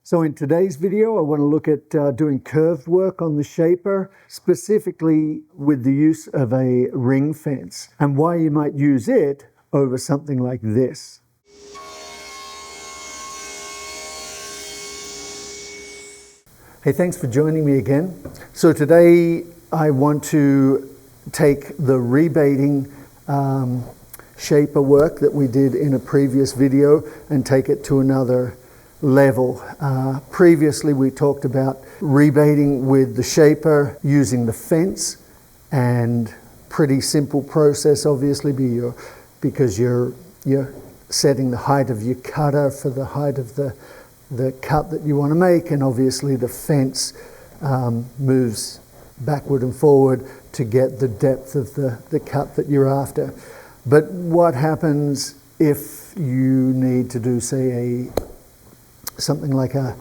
So in today's video, I want to look at doing curved work on the shaper, specifically with the use of a ring fence, and why you might use it over something like this. Hey, thanks for joining me again. So today I want to take the rebating shaper work that we did in a previous video and take it to another level. Previously we talked about rebating with the shaper using the fence, and pretty simple process obviously because you're setting the height of your cutter for the height of the cut that you want to make, and obviously the fence moves backward and forward to get the depth of the cut that you're after. But what happens if you need to do, say, something like a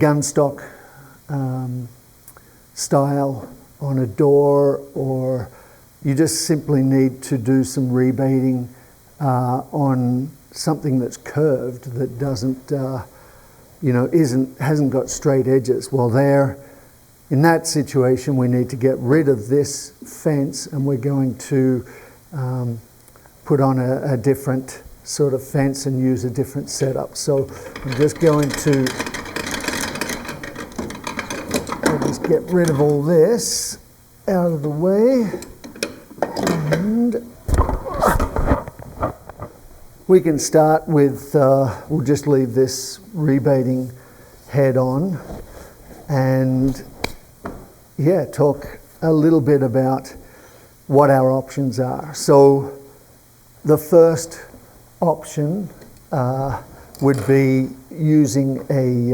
gun stock style on a door, or you just simply need to do some rebating on something that's curved, that doesn't, hasn't got straight edges? Well, in that situation, we need to get rid of this fence, and we're going to put on a different sort of fence and use a different setup. So I'm just going to just get rid of all this out of the way, and we can start with, we'll just leave this rebating head on and talk a little bit about what our options are. So the first option would be using a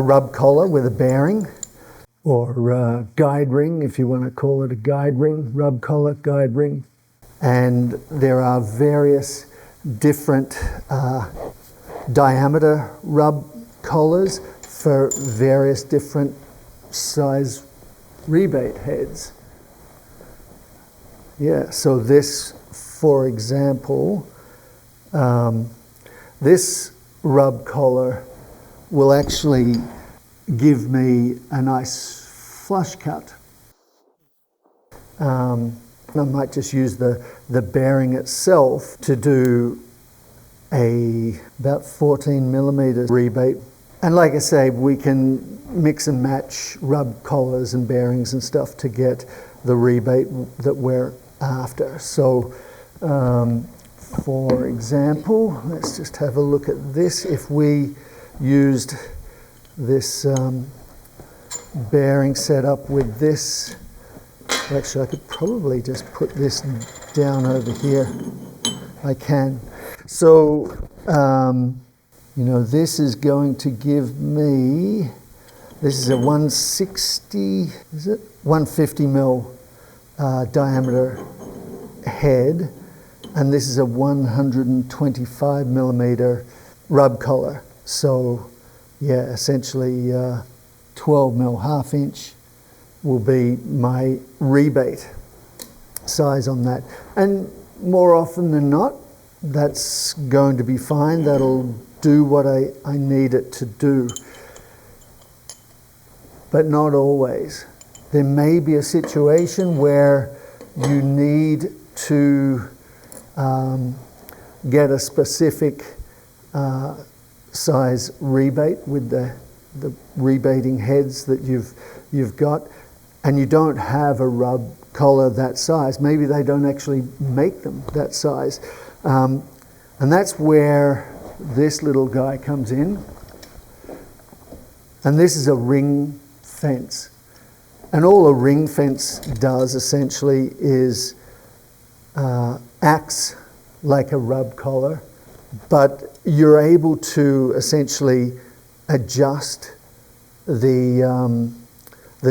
rub collar with a bearing, or a guide ring, if you want to call it a guide ring, rub collar, guide ring. And there are various different diameter rub collars for various different size rebate heads. So this, for example, this rub collar will actually give me a nice flush cut. I might just use the bearing itself to do about 14 millimeter rebate. And like I say, we can mix and match rub collars and bearings and stuff to get the rebate that we're after. So for example, let's just have a look at this. If we used this bearing setup with this, actually I could probably just put this down over here. I can. So this is going to give me, this is a 150 mil diameter head, and this is a 125 millimeter rub collar. So essentially 12 mil, half inch will be my rebate size on that. And more often than not, that's going to be fine. That'll do what I need it to do. But not always. There may be a situation where you need to get a specific size rebate with the rebating heads that you've got, and you don't have a rub collar that size. Maybe they don't actually make them that size. And that's where this little guy comes in. And this is a ring fence. And all a ring fence does essentially is acts like a rub collar, but you're able to essentially adjust the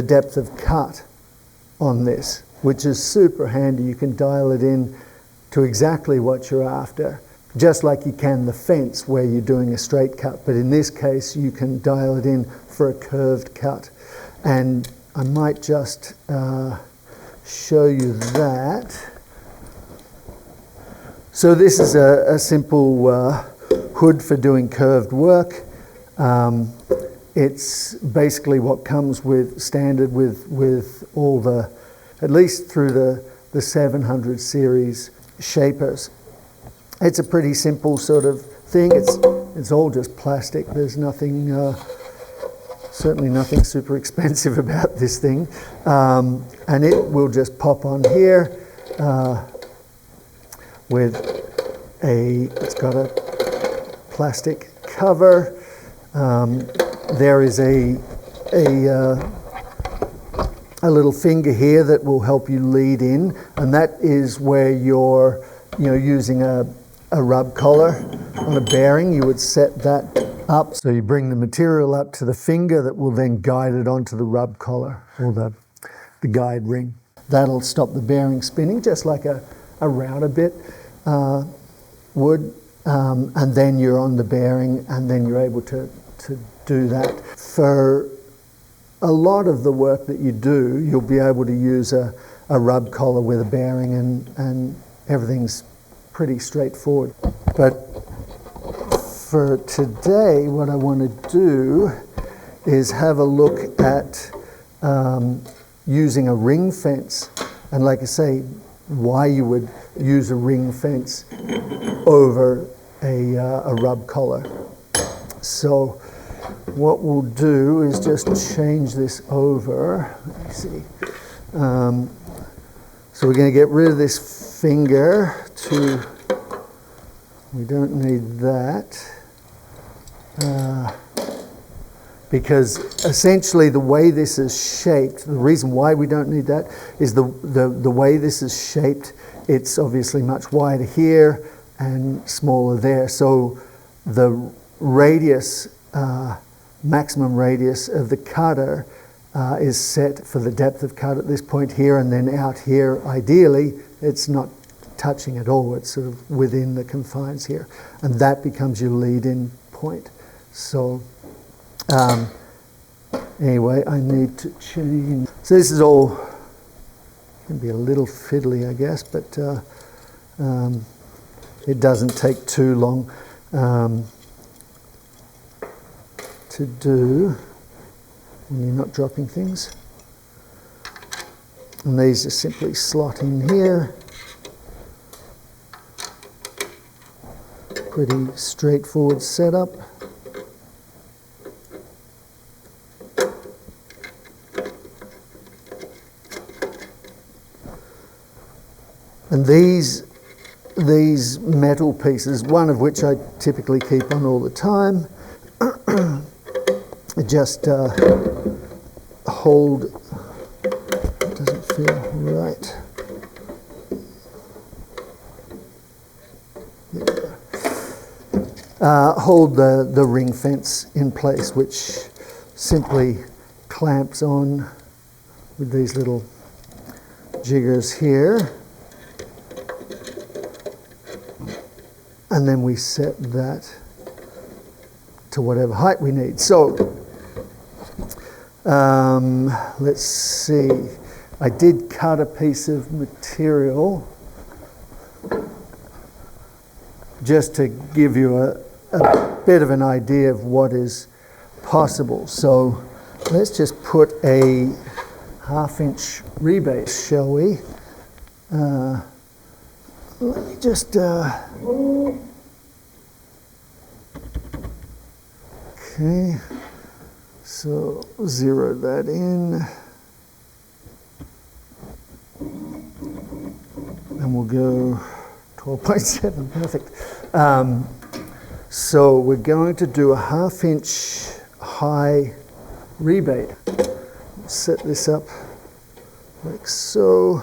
depth of cut on this, which is super handy. You can dial it in to exactly what you're after, just like you can the fence where you're doing a straight cut, but in this case you can dial it in for a curved cut. And I might just show you that. So this is a simple hood for doing curved work. It's basically what comes with standard with all the, at least through the 700 series shapers. It's a pretty simple sort of thing. It's all just plastic. There's nothing, certainly nothing super expensive about this thing. And it will just pop on here it's got a plastic cover. There is a little finger here that will help you lead in, and that is where you're using a rub collar on a bearing. You would set that up, so you bring the material up to the finger that will then guide it onto the rub collar or the guide ring. That'll stop the bearing spinning, just like a router bit would, and then you're on the bearing, and then you're able to do that. For a lot of the work that you do, you'll be able to use a rub collar with a bearing, and everything's pretty straightforward. But for today, what I want to do is have a look at using a ring fence, and like I say, why you would use a ring fence over a rub collar. So what we'll do is just change this over. Let me see. So we're going to get rid of this finger we don't need that. Because essentially the way this is shaped, the reason why we don't need that is the way this is shaped, it's obviously much wider here and smaller there. So the radius, maximum radius of the cutter is set for the depth of cut at this point here, and then out here, ideally, it's not touching at all. It's sort of within the confines here. And that becomes your lead-in point. So anyway, I need to change. So this is all, can be a little fiddly, I guess, but it doesn't take too long to do when you're not dropping things. And these just simply slot in here. Pretty straightforward setup. And these metal pieces, one of which I typically keep on all the time, just hold, it doesn't feel right. Hold the ring fence in place, which simply clamps on with these little jiggers here. And then we set that to whatever height we need. So let's see. I did cut a piece of material just to give you a bit of an idea of what is possible. So let's just put a 1/2 inch rebate, shall we? Let me just okay, so zero that in, and we'll go 12.7, perfect. So we're going to do a 1/2 inch high rebate. Set this up like so.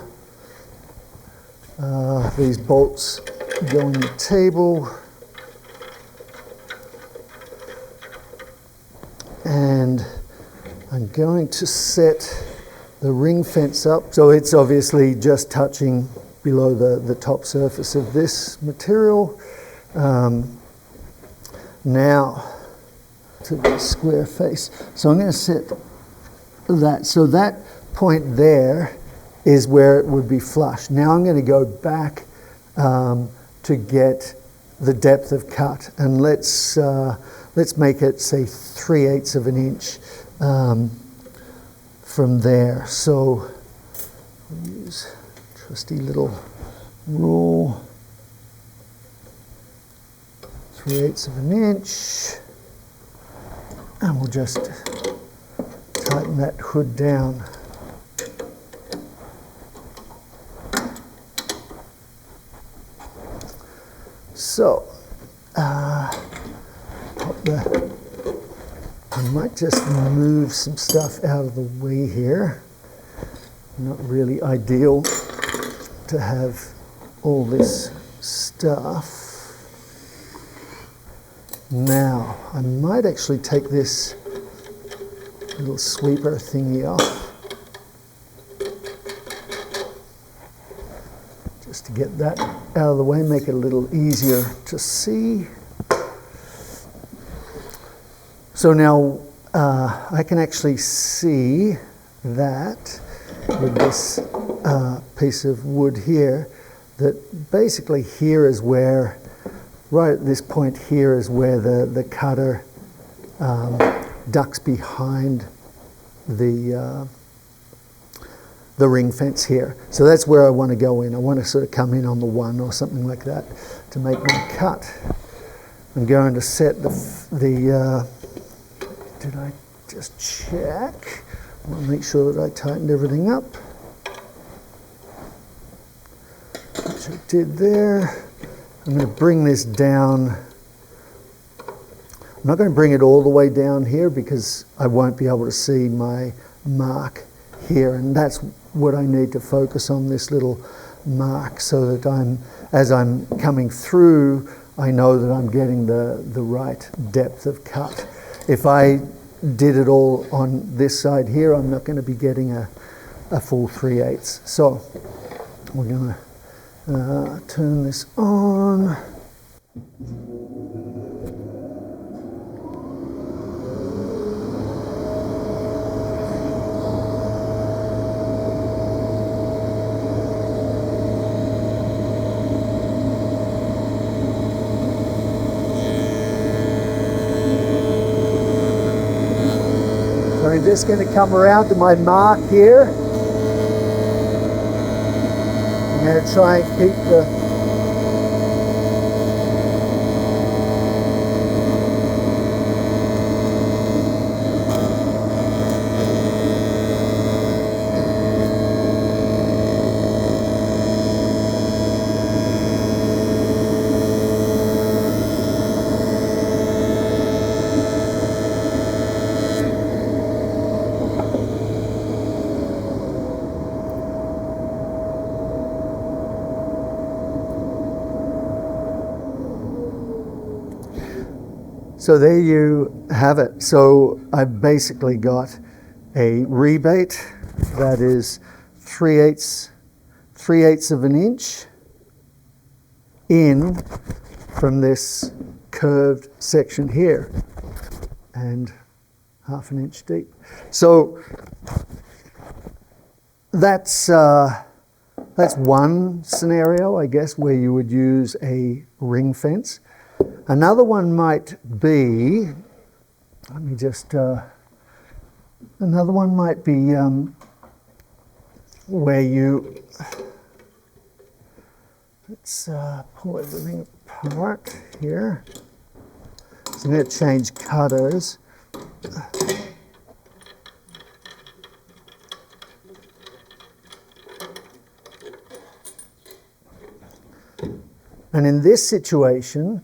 These bolts go on the table, and I'm going to set the ring fence up so it's obviously just touching below the top surface of this material. Now to the square face. So I'm going to set that. So that point there is where it would be flush. Now I'm going to go back to get the depth of cut, and let's make it, say, 3/8 of an inch from there. So we'll use trusty little rule, 3/8 of an inch, and we'll just tighten that hood down. So, I might just move some stuff out of the way here. Not really ideal to have all this stuff. Now, I might actually take this little sweeper thingy off, just to get that out of the way, make it a little easier to see. So now I can actually see that with this piece of wood here, that basically here is where, right at this point here is where the cutter ducks behind the ring fence here. So that's where I want to go in. I want to sort of come in on the 1 or something like that to make my cut. I'm going to set the did I just check? I want to make sure that I tightened everything up, which I did there. I'm going to bring this down. I'm not going to bring it all the way down here because I won't be able to see my mark here, and that's what I need to focus on, this little mark, so that as I'm coming through, I know that I'm getting the right depth of cut. If I did it all on this side here, I'm not going to be getting a full 3/8. So we're going to turn this on. So I'm just going to come around to my mark here. I'm going to try and keep the So there you have it. So I've basically got a rebate that is 3/8 of an inch in from this curved section here, and 1/2 an inch deep. So that's one scenario, I guess, where you would use a ring fence. Another one might be, another one might be where you, let's pull everything apart here. So I'm going to change cutters. And in this situation,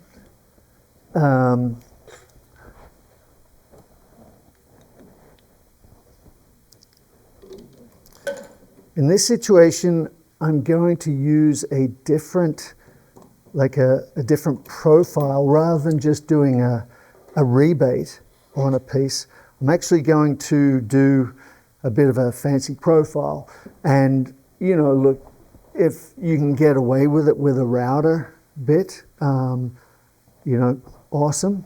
I'm going to use a different, a different profile rather than just doing a rebate on a piece. I'm actually going to do a bit of a fancy profile, and look, if you can get away with it with a router bit, awesome.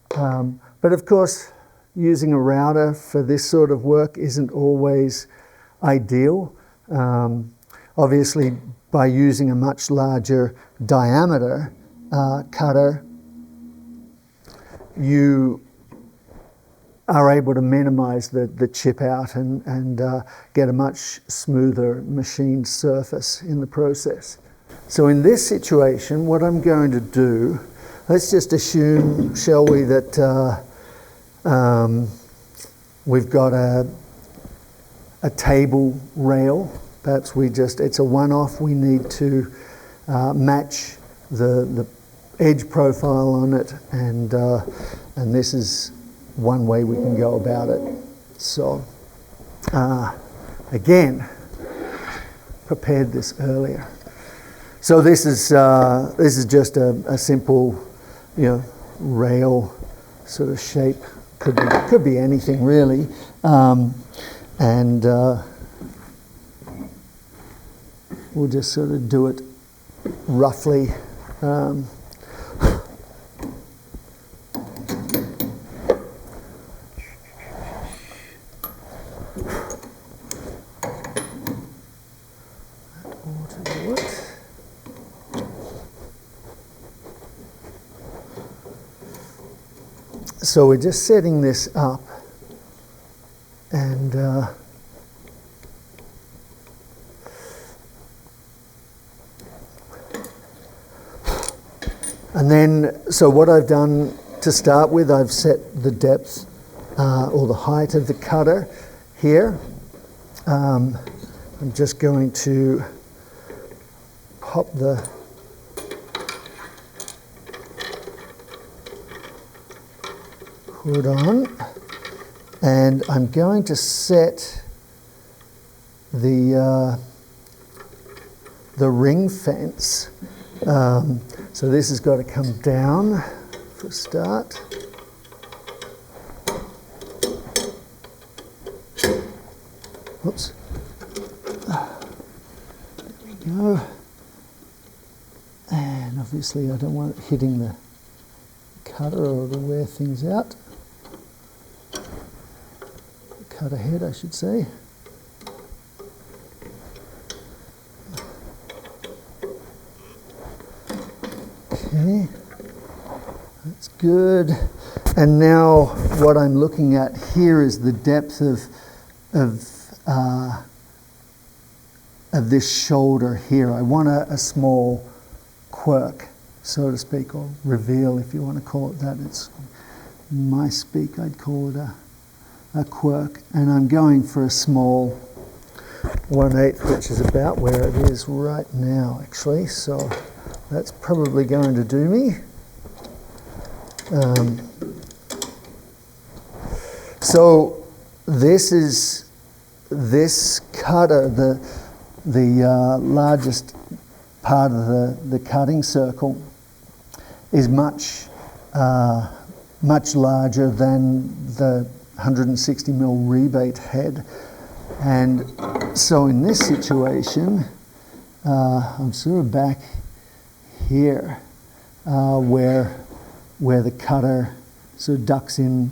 But of course, using a router for this sort of work isn't always ideal. Obviously, by using a much larger diameter, cutter, you are able to minimize the chip out and get a much smoother machined surface in the process. So in this situation, what I'm going to do, let's just assume, shall we, that we've got a table rail. Perhaps it's a one-off. We need to match the edge profile on it, and this is one way we can go about it. So again, prepared this earlier. So this is just a simple, rail sort of shape. Could be anything really, and we'll just sort of do it roughly. So we're just setting this up, and then, so what I've done to start with, I've set the depth or the height of the cutter here. I'm just going to pop the hood on, and I'm going to set the ring fence. So this has got to come down for a start. Oops. There we go. And obviously I don't want it hitting the cutter or to wear things out. Cutter head, I should say. Okay, that's good. And now what I'm looking at here is the depth of this shoulder here. I want a small quirk, so to speak, or reveal, if you want to call it that. It's my speak, I'd call it a quirk, and I'm going for a small 1/8, which is about where it is right now, actually. So that's probably going to do me. So this cutter, the largest part of the cutting circle, is much larger than the 160mm rebate head, and so in this situation I'm sort of back here where the cutter sort of ducks in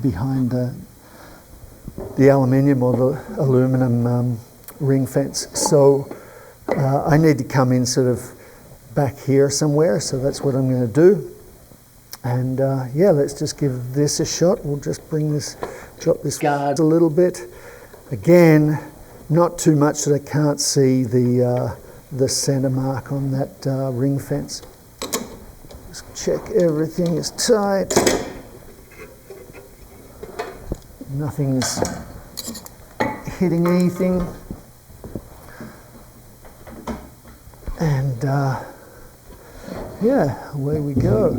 behind the aluminium or the aluminum ring fence. So I need to come in sort of back here somewhere, so that's what I'm going to do. And yeah, let's just give this a shot. We'll just drop this guard a little bit. Again, not too much that I can't see the center mark on that ring fence. Just check everything is tight. Nothing's hitting anything. And yeah, away we go.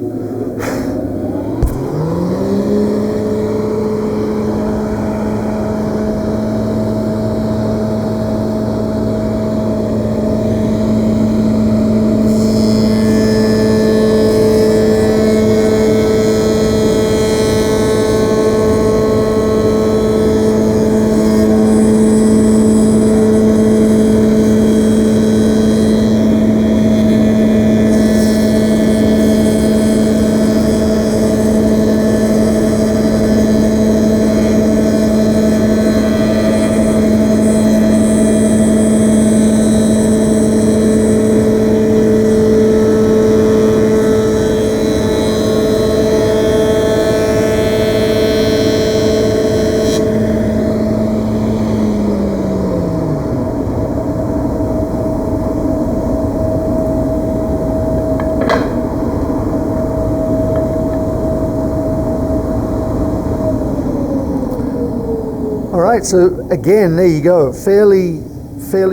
All right, so again, there you go. Fairly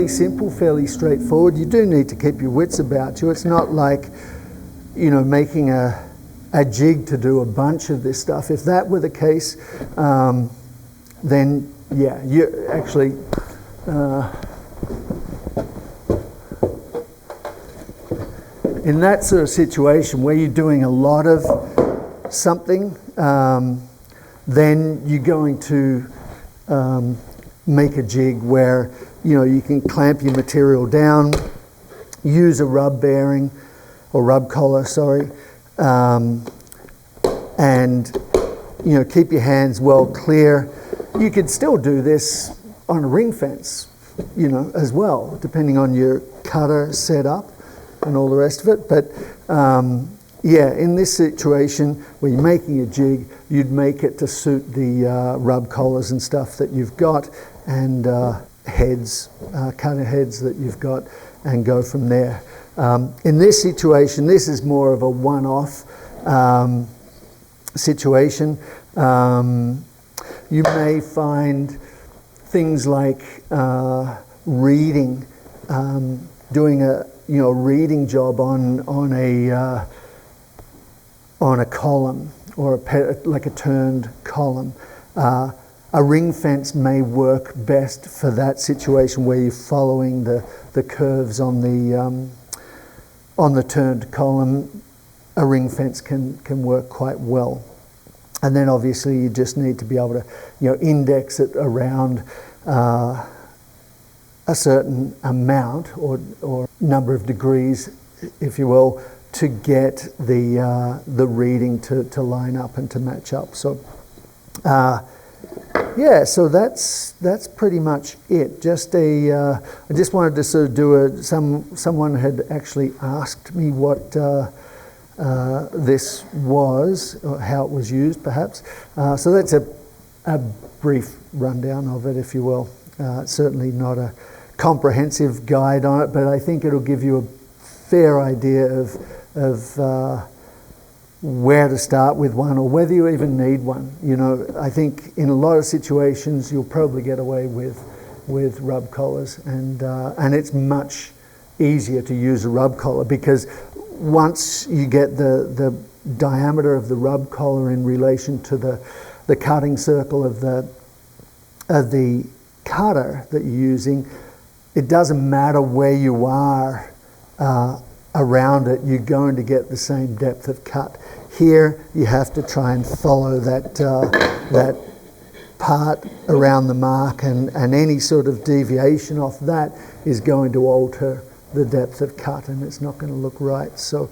simple, fairly straightforward. You do need to keep your wits about you. It's not like, you know, making a jig to do a bunch of this stuff. If that were the case, then yeah, you actually in that sort of situation where you're doing a lot of something, then you're going to make a jig where, you know, you can clamp your material down, use a rub bearing or rub collar, sorry, and, you know, keep your hands well clear. You could still do this on a ring fence, you know, as well, depending on your cutter setup and all the rest of it. But yeah, in this situation where you're making a jig, you'd make it to suit the rub collars and stuff that you've got, and heads, cutter heads that you've got, and go from there. In this situation, this is more of a one-off situation. You may find things like reading, doing a reading job on a column, or like a turned column. A ring fence may work best for that situation where you're following the curves on the turned column. A ring fence can work quite well. And then obviously you just need to be able to, you know, index it around a certain amount or number of degrees, if you will, to get the reading to line up and to match up. So yeah, so that's pretty much it. Just I just wanted to sort of do someone had actually asked me what this was, or how it was used, perhaps. So that's a brief rundown of it, if you will. Certainly not a comprehensive guide on it, but I think it'll give you a fair idea of where to start with one, or whether you even need one. You know, I think in a lot of situations you'll probably get away with rub collars, and it's much easier to use a rub collar, because once you get the diameter of the rub collar in relation to the cutting circle of the cutter that you're using, it doesn't matter where you are around it, you're going to get the same depth of cut. Here you have to try and follow that part around the mark, and any sort of deviation off that is going to alter the depth of cut, and it's not going to look right. So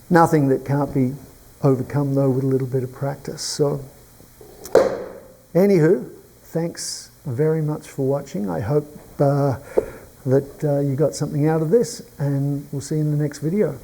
nothing that can't be overcome, though, with a little bit of practice. So anywho, thanks very much for watching. I hope that you got something out of this, and we'll see you in the next video.